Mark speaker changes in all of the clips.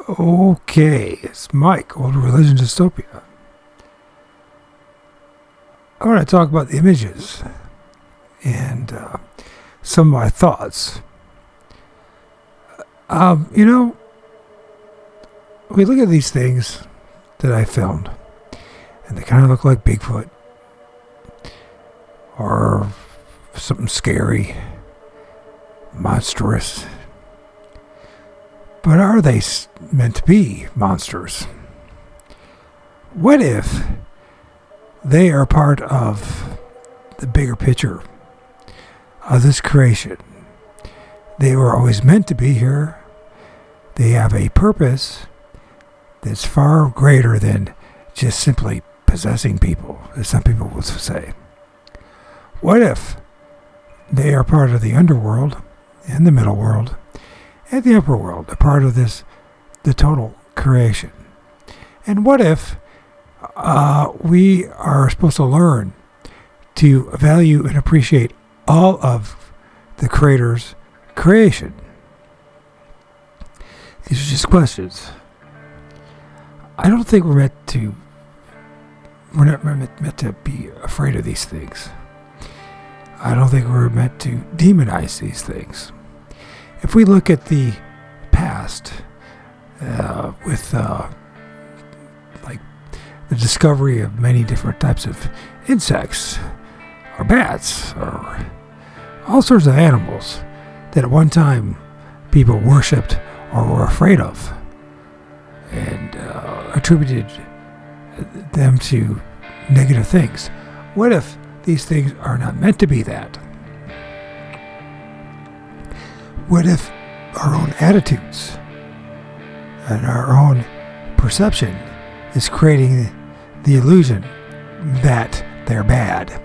Speaker 1: Okay, it's Mike, Old Religion Dystopia. I want to talk about the images and some of my thoughts. We look at these things that I filmed, and they kind of look like Bigfoot or something scary, monstrous. But are they meant to be monsters? What if they are part of the bigger picture of this creation? They were always meant to be here. They have a purpose that's far greater than just simply possessing people, as some people would say. What if they are part of the underworld and the middle world and the upper world, a part of the total creation? And what if we are supposed to learn to value and appreciate all of the Creator's creation? These are just questions. I don't think we're not meant to be afraid of these things. I don't think we're meant to demonize these things. If we look at the past, with like the discovery of many different types of insects, or bats, or all sorts of animals that at one time people worshipped or were afraid of, and attributed them to negative things. What if these things are not meant to be that? What if our own attitudes and our own perception is creating the illusion that they're bad?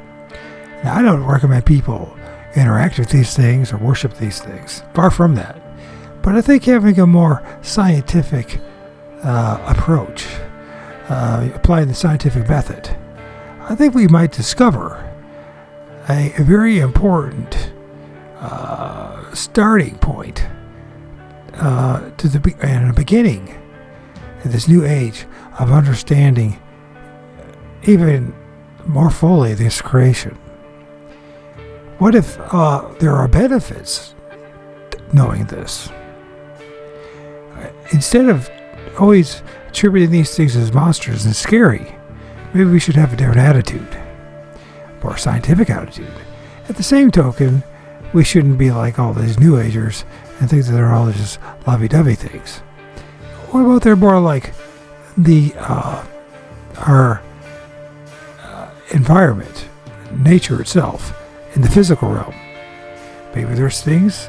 Speaker 1: Now, I don't recommend people interact with these things or worship these things. Far from that. But I think having a more scientific approach, applying the scientific method, I think we might discover a very important starting point to the beginning of this new age of understanding even more fully this creation. What if there are benefits knowing this? Instead of always attributing these things as monsters and scary, maybe we should have a different attitude, more scientific attitude. At the same token, we shouldn't be like all these New Agers and think that they're all just lovey-dovey things. What about they're more like our environment, nature itself, in the physical realm? Maybe there's things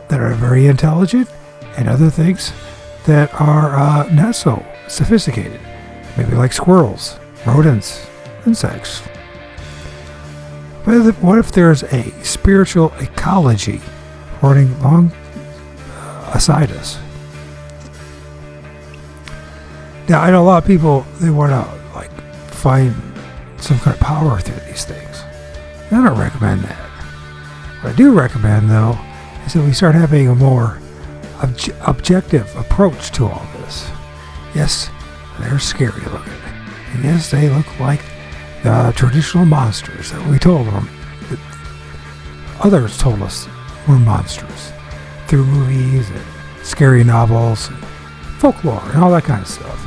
Speaker 1: that are very intelligent and other things that are not so sophisticated. Maybe like squirrels, rodents, insects. What if there's a spiritual ecology running along aside us? Now, I know a lot of people, they want to find some kind of power through these things. I don't recommend that. What I do recommend, though, is that we start having a more objective approach to all this. Yes, they're scary looking. And yes, they look like the traditional monsters that we told them, that others told us were monsters through movies and scary novels and folklore and all that kind of stuff.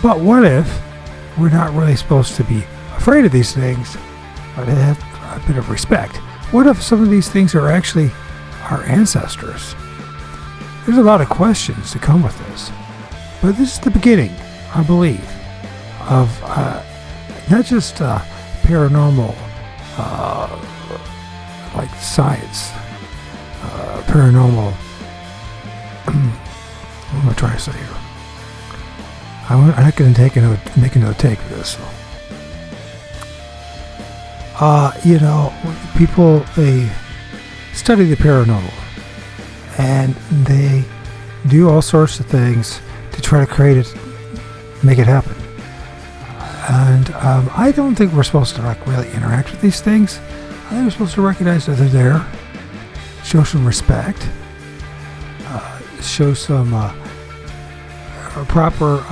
Speaker 1: But what if we're not really supposed to be afraid of these things, but have a bit of respect? What if some of these things are actually our ancestors? There's a lot of questions to come with this. But this is the beginning, I believe, of not just paranormal, like science, paranormal, what am I trying to say here? I'm not going to make another take of this. People, they study the paranormal, and they do all sorts of things to try to create it, make it happen. And I don't think we're supposed to really interact with these things. I think we're supposed to recognize that they're there, show some respect, show some a proper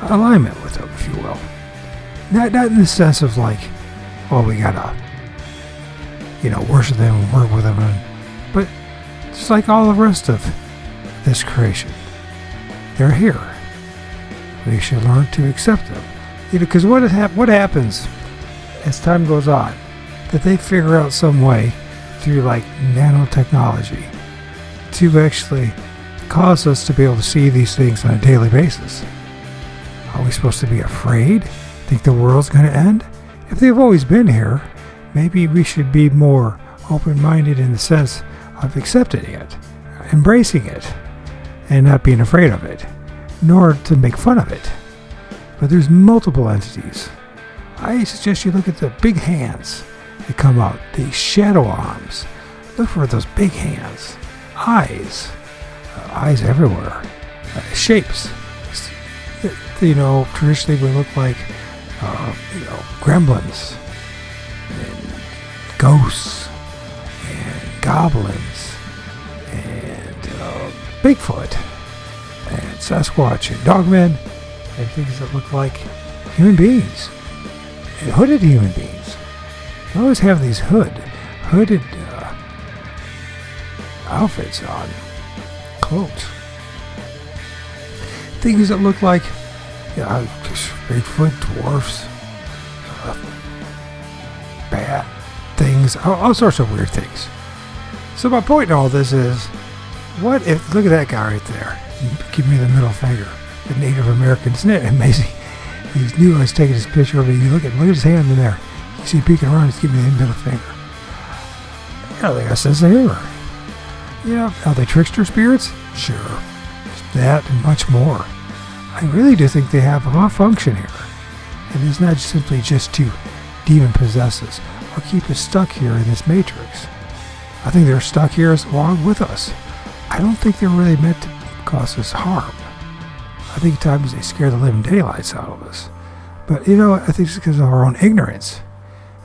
Speaker 1: alignment with them, if you will. Not in the sense of like, oh, we gotta, worship them and work with them, but just like all the rest of this creation, they're here. We should learn to accept them. Because what happens as time goes on, that they figure out some way through like nanotechnology to actually cause us to be able to see these things on a daily basis. Are we supposed to be afraid? Think the world's going to end? If they've always been here, maybe we should be more open-minded in the sense of accepting it, embracing it, and not being afraid of it, nor to make fun of it. But there's multiple entities. I suggest you look at the big hands that come out, the shadow arms. Look for those big hands. Eyes everywhere. Shapes. Traditionally would look like, gremlins, and ghosts, and goblins, and Bigfoot, and Sasquatch, and Dogmen, and things that look like human beings, and hooded human beings. They always have these hooded outfits on, clothes. Things that look like just Bigfoot, dwarfs, bat things, all sorts of weird things. So my point in all this is, what if, look at that guy right there, give me the middle finger, the Native American, isn't it amazing? He knew I was taking his picture of it. You look at his hand in there. You see him peeking around, he's giving me the middle finger. They got a sense of humor. Are they trickster spirits? Sure. That and much more. I really do think they have a function here. It is not simply just to demon possess us or keep us stuck here in this matrix. I think they're stuck here along with us. I don't think they're really meant to cause us harm. I think at times they scare the living daylights out of us. But I think it's because of our own ignorance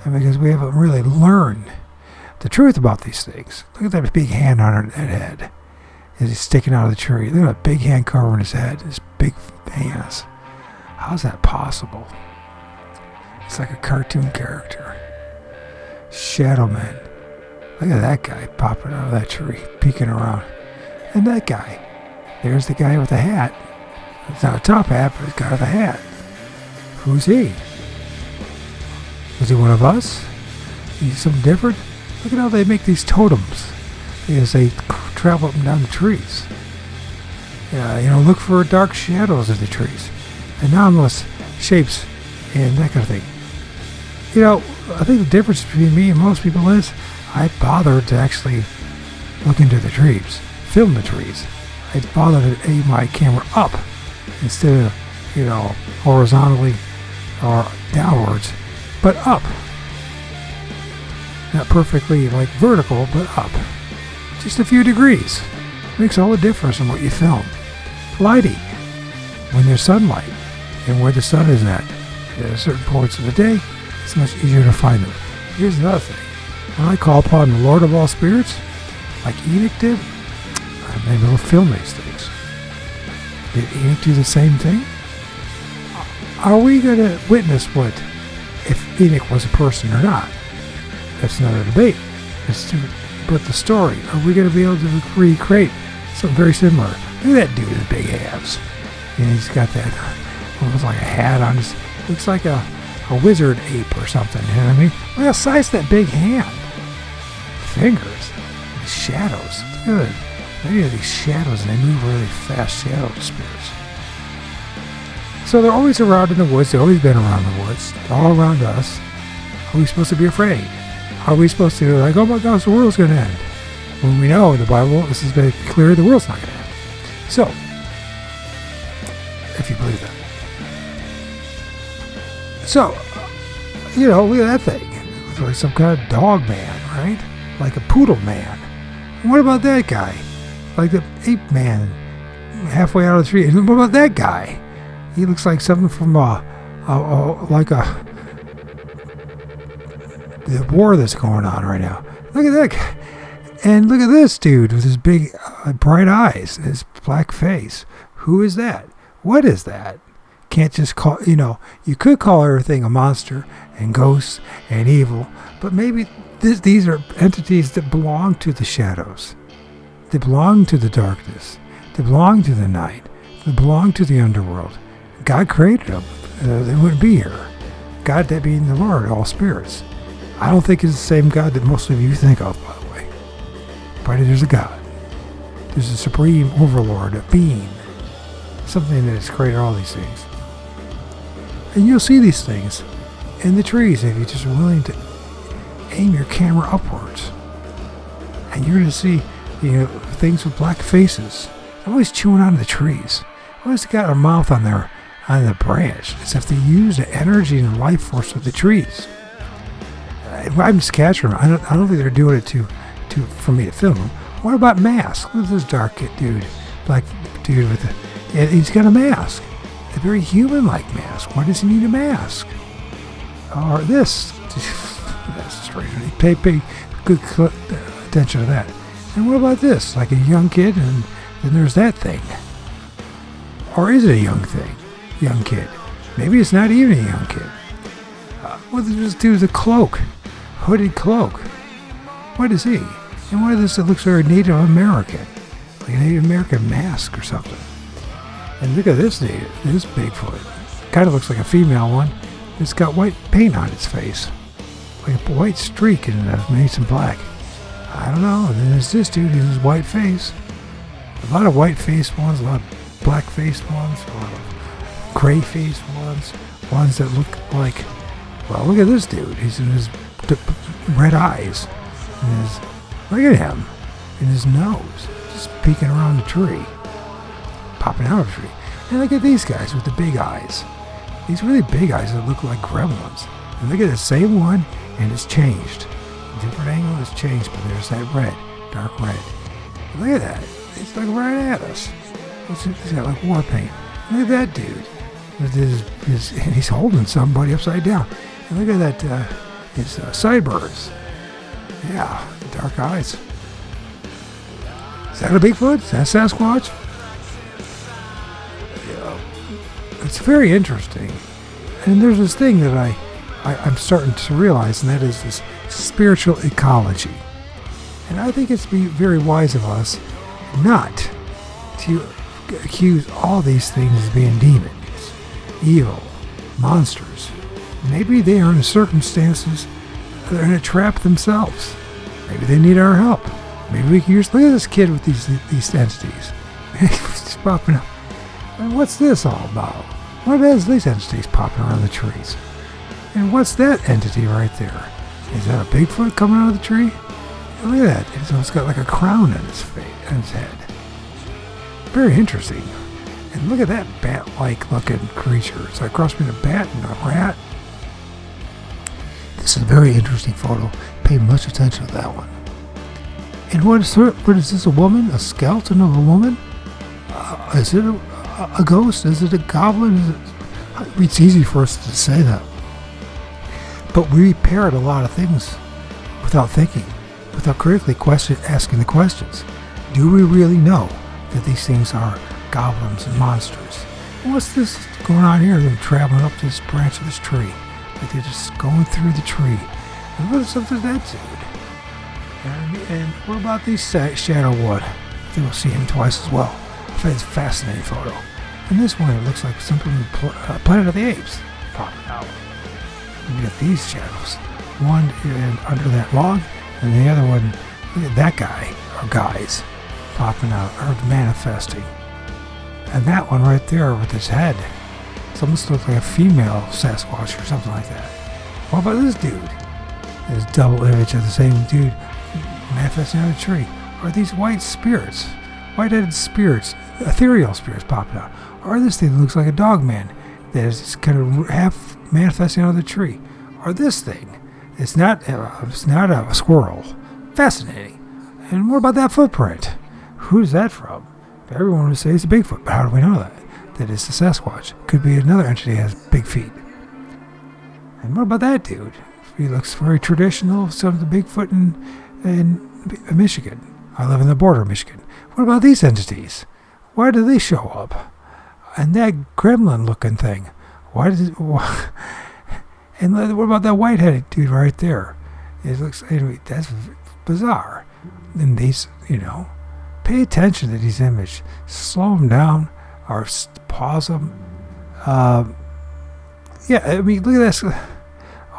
Speaker 1: and because we haven't really learned the truth about these things. Look at that big hand on that head. Is he sticking out of the tree? Look at that big hand covering his head. His big hands. How's that possible? It's like a cartoon character. Shadow Man. Look at that guy popping out of that tree, peeking around. And that guy. There's the guy with the hat. It's not a top hat, but it's got the hat. Who's he? Is he one of us? Is he something different? Look at how they make these totems as they travel up and down the trees. Look for dark shadows of the trees, anomalous shapes, and that kind of thing. I think the difference between me and most people is I bothered to actually look into the trees, film the trees. I bothered to aim my camera up instead of, horizontally or downwards, but up. Not perfectly like vertical, but up. Just a few degrees. Makes all the difference in what you film. Lighting. When there's sunlight and where the sun is at certain points of the day, it's much easier to find them. Here's another thing. When I call upon the Lord of all spirits, like Enoch did, I'm able to film these things. Did Enoch do the same thing? Are we going to witness what if Enoch was a person or not? That's another debate. But the story, are we going to be able to recreate something very similar? Look at that dude with the big abs. And he's got that, almost like a hat on his, looks like a wizard ape or something, you know what I mean? Look how size that big hand. Fingers, shadows, good. Maybe these shadows and they move really fast, shadow spirits. So they're always around in the woods, they've always been around the woods, all around us. Are we supposed to be afraid? Are we supposed to like, oh my gosh, the world's going to end? When we know in the Bible, this is very clear, the world's not going to end. So, if you believe that. So, look at that thing. It's like some kind of dog man, right? Like a poodle man. And what about that guy? Like the ape man, halfway out of the tree. And what about that guy? He looks like something from the war that's going on right now. Look at that guy. And look at this dude with his big, bright eyes and his black face. Who is that? What is that? Can't just call, you could call everything a monster and ghosts and evil, but maybe these are entities that belong to the shadows. They belong to the darkness. They belong to the night. They belong to the underworld. God created them. They wouldn't be here. God, that being the Lord, all spirits. I don't think it's the same God that most of you think of, by the way. But there's a God. There's a supreme overlord, a being. Something that has created all these things. And you'll see these things in the trees if you're just willing to aim your camera upwards. And you're going to see, things with black faces. They're always chewing on the trees. Always got a mouth on the branch, as if they use the energy and life force of the trees. I'm just catching them. I don't think they're doing it for me to film them. What about masks? Look at this dark dude, black dude he's got a mask, a very human-like mask. Why does he need a mask? Or this? That's strange. Pay good attention to that. And what about this? Like a young kid, and then there's that thing. Or is it a young kid? Maybe it's not even a young kid. What does this do? The cloak, hooded cloak. What is he? And what is this that looks very Native American? Like a Native American mask or something. And look at this Bigfoot. Kind of looks like a female one. It's got white paint on its face. Like a white streak and maybe some black. I don't know. And then there's this dude with his white face. A lot of white-faced ones, a lot of black-faced ones, a lot of gray-faced ones that look like, well, look at this dude. He's in his red eyes. Look at him. In his nose. Just peeking around the tree. Popping out of the tree. And look at these guys with the big eyes. These really big eyes that look like gremlins. And look at the same one, and it's changed. Different angle, it's changed, but there's that red, dark red. And look at that. It's like right at us. He's got like war paint. Look at that dude. With and he's holding somebody upside down. And look at that, his sideburns. Yeah, dark eyes. Is that a Bigfoot? Is that Sasquatch? It's very interesting. And there's this thing that I'm starting to realize, and that is this spiritual ecology. And I think it's very wise of us not to accuse all these things as being demons, evil, monsters. Maybe they are in circumstances, they're in a trap themselves. Maybe they need our help. Maybe we can look at this kid with these entities. He's popping up. And what's this all about? What is these entities popping around the trees? And what's that entity right there? Is that a Bigfoot coming out of the tree? And look at that. It's got like a crown on its face, on its head. Very interesting. And look at that bat-like looking creature. It's like a cross between a bat and a rat. This is a very interesting photo. Pay much attention to that one. And what is this, a woman? A skeleton of a woman? Is it a ghost? Is it a goblin? It's easy for us to say that. But we parrot a lot of things without thinking, without critically asking the questions. Do we really know that these things are goblins and monsters? And what's this going on here? They're traveling up this branch of this tree. Like they're just going through the tree. And what is up to that dude? And what about these shadow wood? I think we'll see him twice as well. I find it's a fascinating photo. And this one, it looks like something from Planet of the Apes popping out. You get these shadows. One under that log, and the other one, look at that guy, or guys, popping out, or manifesting. And that one right there with his head, it almost looks like a female Sasquatch or something like that. What about this dude? This double image of the same dude manifesting on a tree. Or these white spirits, white-headed spirits, ethereal spirits popping out. Or this thing that looks like a dog man that is kind of half manifesting out of the tree. Or this thing. It's not a squirrel. Fascinating. And what about that footprint? Who's that from? Everyone would say it's a Bigfoot, but how do we know that? That it's a Sasquatch. Could be another entity that has big feet. And what about that dude? He looks very traditional, some of the Bigfoot in Michigan. I live in the border of Michigan. What about these entities? Why do they show up? And that gremlin-looking thing. Why does it... And what about that white-headed dude right there? It looks... Anyway, that's bizarre. And these, pay attention to these images. Slow them down or pause them. Yeah, I mean, look at this.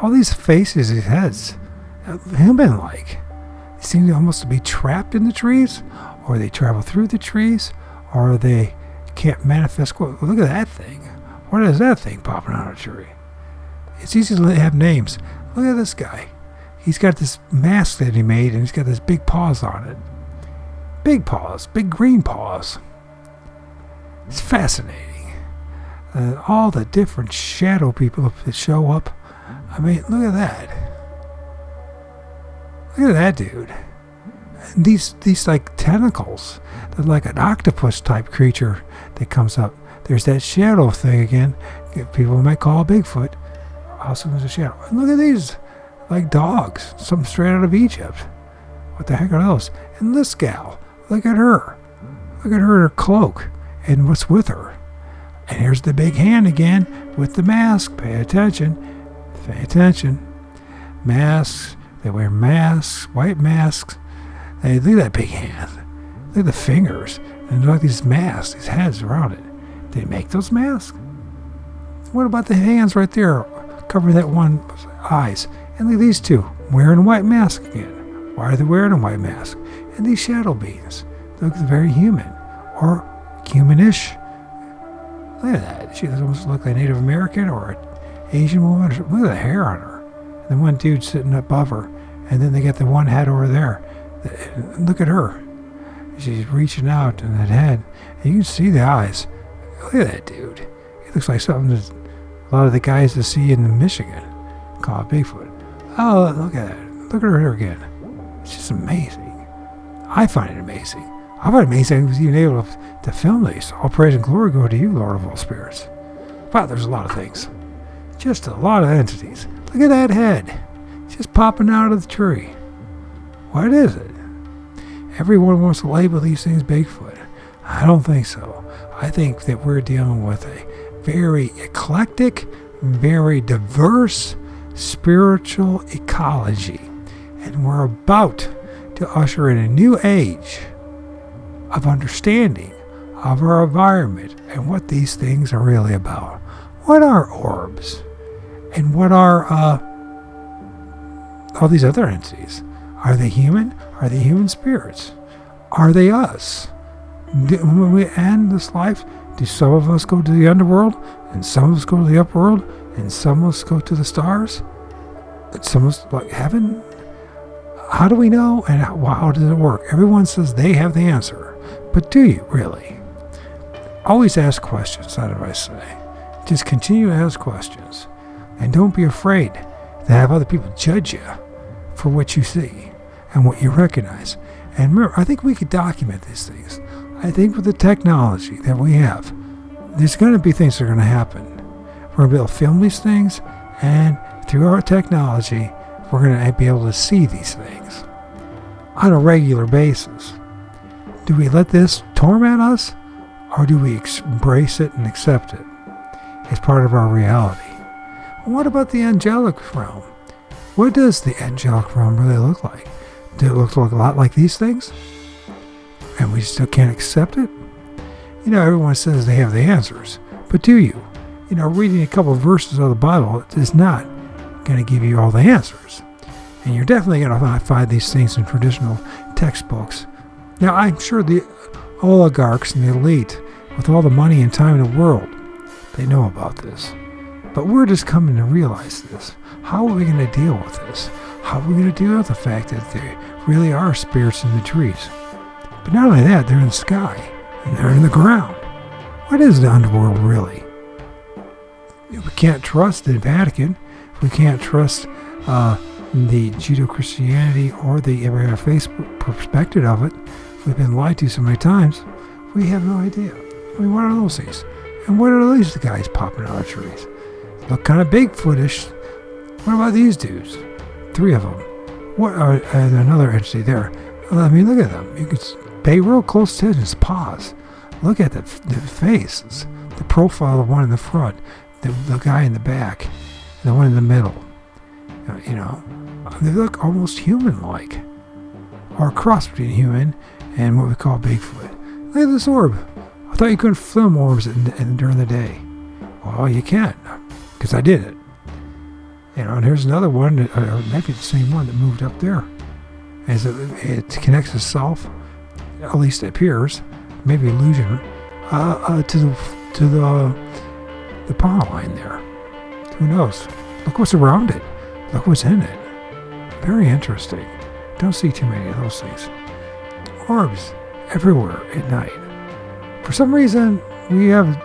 Speaker 1: All these faces, these heads, human-like. They seem to almost be trapped in the trees, or they travel through the trees, or they can't manifest. Look at that thing. What is that thing popping out of a tree? It's easy to have names. Look at this guy. He's got this mask that he made, and he's got this big paws on it. Big paws, big green paws. It's fascinating. All the different shadow people that show up. I mean, look at that. Look at that dude. And these like tentacles. They're like an octopus type creature that comes up. There's that shadow thing again. People might call Bigfoot. Also there's a shadow. And look at these. Like dogs. Something straight out of Egypt. What the heck are those? And this gal. Look at her. Look at her in her cloak. And what's with her? And here's the big hand again with the mask. Pay attention. Pay attention. Masks. They wear masks. White masks. Hey, look at that big hand. Look at the fingers. And look at these masks. These heads around it. Did they make those masks? What about the hands right there? Covering that one eyes. And look at these two. Wearing a white mask again. Why are they wearing a white mask? And these shadow beings. They look very human. Or humanish. Look at that. She almost look like a Native American or an Asian woman. Look at the hair on her. And the one dude sitting above her. And then they get the one head over there. Look at her. She's reaching out in that head. And you can see the eyes. Look at that dude. He looks like something that a lot of the guys that see in Michigan call Bigfoot. Oh, look at that. Look at her again. It's just amazing. I find it amazing. I find it amazing I was even able to film these. All praise and glory go to you, Lord of all spirits. Wow, there's a lot of things. Just a lot of entities. Look at that head. Just popping out of the tree. What is it? Everyone wants to label these things Bigfoot. I don't think so. I think that we're dealing with a very eclectic, very diverse spiritual ecology. And we're about to usher in a new age of understanding of our environment and what these things are really about. What are orbs? And what are all these other entities? Are they human? Are they human spirits? Are they us? When we end this life, do some of us go to the underworld, and some of us go to the upper world, and some of us go to the stars? And some of us like heaven? How do we know, and how does it work? Everyone says they have the answer, but do you really? Always ask questions, that I say. Just continue to ask questions, and don't be afraid to have other people judge you for what you see and what you recognize. And remember, I think we could document these things. I think with the technology that we have, there's going to be things that are going to happen. We're going to be able to film these things, and through our technology, we're going to be able to see these things on a regular basis. Do we let this torment us, or do we embrace it and accept it as part of our reality? What about the angelic realm? What does the angelic realm really look like? Does it look a lot like these things? And we still can't accept it? Everyone says they have the answers. But do you? Reading a couple of verses of the Bible is not going to give you all the answers. And you're definitely going to find these things in traditional textbooks. Now, I'm sure the oligarchs and the elite, with all the money and time in the world, they know about this. But we're just coming to realize this. How are we going to deal with this? How are we going to deal with the fact that there really are spirits in the trees? But not only that, they're in the sky, and they're in the ground. What is the underworld really? We can't trust the Vatican. We can't trust the Judeo-Christianity or the Abrahamic faith perspective of it. We've been lied to so many times, we have no idea. What are those things? And what are these guys popping out of trees? Look kind of Bigfootish. What about these dudes? 3 of them. What are another entity there? I mean, look at them. You can pay real close attention. His paws. look at the faces, the profile of one in the front, the guy in the back, and the one in the middle. You know, they look almost human-like, or a cross between human and what we call Bigfoot. Look at this orb. I thought you couldn't film orbs during the day. Well, you can, because I did it. You know, and here's another one, or maybe the same one that moved up there. As it connects itself, at least it appears, maybe illusion, to the power line there. Who knows? Look what's around it. Look what's in it. Very interesting. Don't see too many of those things. Orbs everywhere at night. For some reason, we have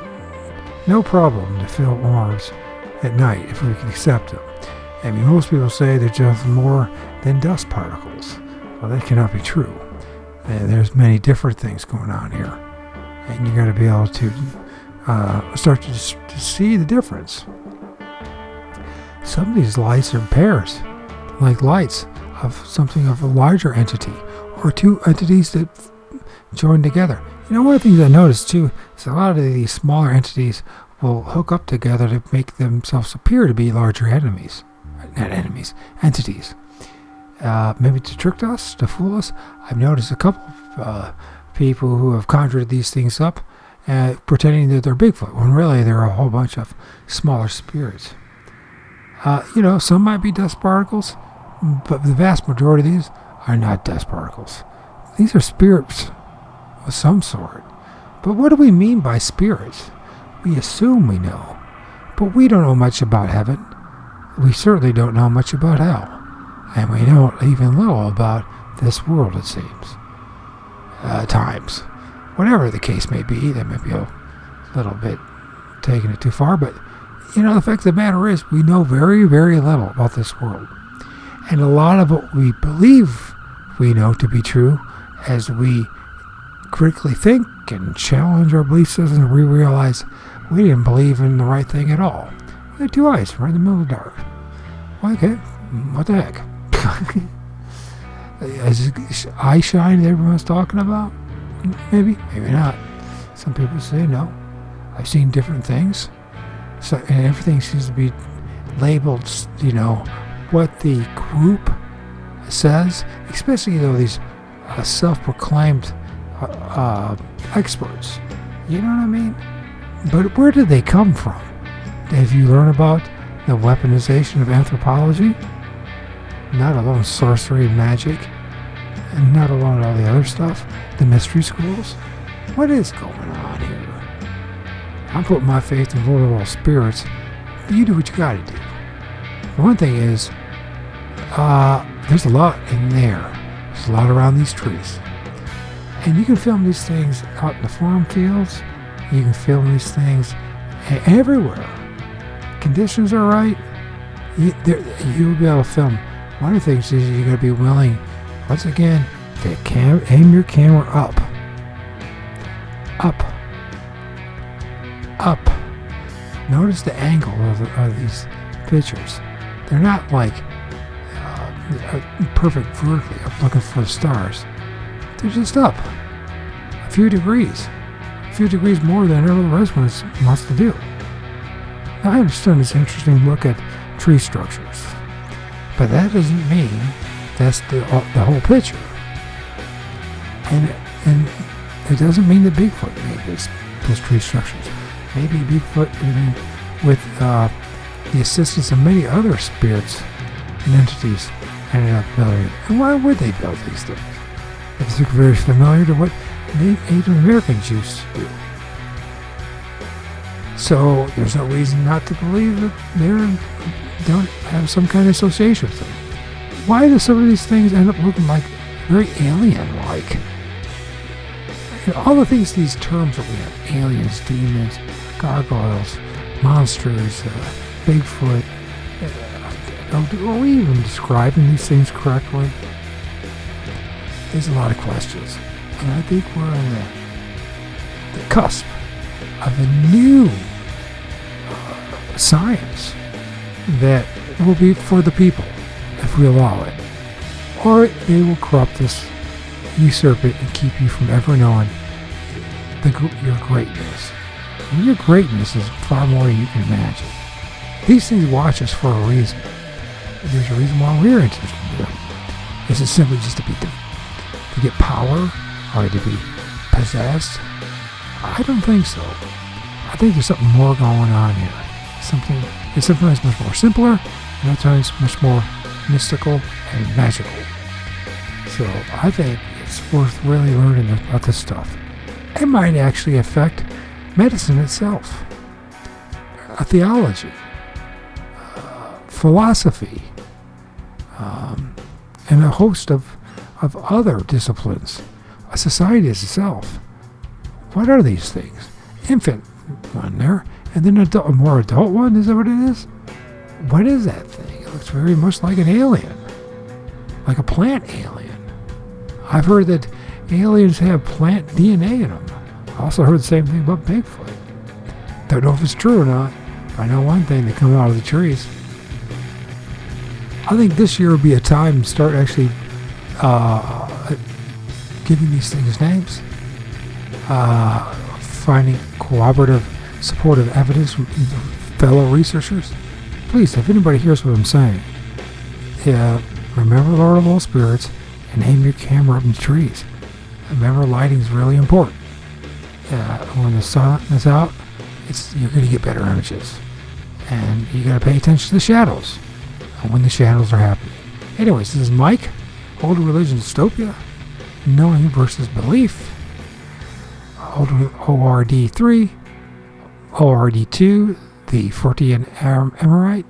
Speaker 1: no problem to film orbs at night if we can accept them. I mean, most people say they're just more than dust particles. Well, that cannot be true. There's many different things going on here. And you got to be able to start to see the difference. Some of these lights are pairs, like lights of something of a larger entity, or two entities that join together. You know, one of the things I noticed too is a lot of these smaller entities will hook up together to make themselves appear to be larger entities. Maybe to trick us, to fool us. I've noticed a couple of people who have conjured these things up, pretending that they're Bigfoot, when really they're a whole bunch of smaller spirits. You know, some might be dust particles, but the vast majority of these are not dust particles. These are spirits of some sort. But what do we mean by spirits? We assume we know, but we don't know much about heaven. We certainly don't know much about hell. And we know even little about this world, it seems. Times. Whatever the case may be, that may be a little bit taking it too far, but you know, the fact of the matter is we know very, very little about this world. And a lot of what we believe we know to be true, as we critically think and challenge our belief systems, we realize we didn't believe in the right thing at all. We had two eyes, right in the middle of the dark. Well, okay, what the heck? Is it eye shine that everyone's talking about? Maybe, maybe not. Some people say no. I've seen different things. So, and everything seems to be labeled, you know, what the group says, especially though these self-proclaimed experts. You know what I mean? But where did they come from? Have you learned about the weaponization of anthropology? Not alone sorcery and magic, and not alone all the other stuff, the mystery schools. What is going on here? I'm putting my faith in Lord of all spirits. You do what you gotta do. One thing is, there's a lot in there. There's a lot around these trees. And you can film these things out in the farm fields. You can film these things everywhere. Conditions are right. You'll be able to film. One of the things is you gotta be willing, once again, to aim your camera up. Up. Up. Notice the angle of these pictures. They're not like perfect vertically up looking for the stars. They're just up a few degrees more than every rest one wants to do. Now, I understand it's interesting to look at tree structures, but that doesn't mean that's the whole picture. And it doesn't mean that Bigfoot made those tree structures. Maybe Bigfoot, with the assistance of many other spirits and entities, ended up building it. And why would they build these things? It's very familiar to what Native Americans used to do. So there's no reason not to believe that they don't have some kind of association with them. Why do some of these things end up looking like very alien-like? And all the things, these terms that we have, aliens, demons, gargoyles, monsters, Bigfoot, are we even describing these things correctly? There's a lot of questions. And I think we're on the cusp of a new science that will be for the people if we allow it. Or they will corrupt us, usurp it, and keep you from ever knowing your greatness. And your greatness is far more than you can imagine. These things watch us for a reason. There's a reason why we're interested in them. Is it simply just to get power or to be possessed? I don't think so. I think there's something more going on here. It's sometimes much more simpler, and other times much more mystical and magical. So I think it's worth really learning about this stuff. It might actually affect medicine itself, theology, philosophy, and a host of other disciplines, a society itself. What are these things? Infant one there, and then a more adult one, is that what it is? What is that thing? It looks very much like an alien, like a plant alien. I've heard that aliens have plant DNA in them. I also heard the same thing about Bigfoot. Don't know if it's true or not. I know one thing, they come out of the trees. I think this year would be a time to start actually giving these things names, finding cooperative, supportive evidence from fellow researchers. Please, if anybody hears what I'm saying, remember Lord of all spirits and aim your camera up in the trees. Remember, lighting is really important. When the sun is out, you're going to get better images. And you got to pay attention to the shadows when the shadows are happening. Anyways, this is Mike, Old Religion Dystopia, Knowing versus Belief, ORD3, ORD2, the Fortean Amorite,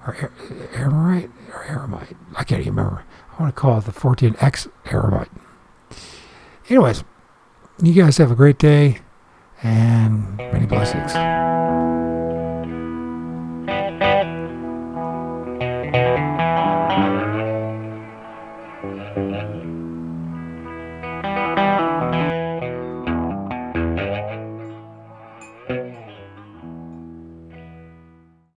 Speaker 1: or Amorite, or Aramite. I can't even remember. I want to call it the Fortean X Aramite. Anyways, you guys have a great day, and many blessings.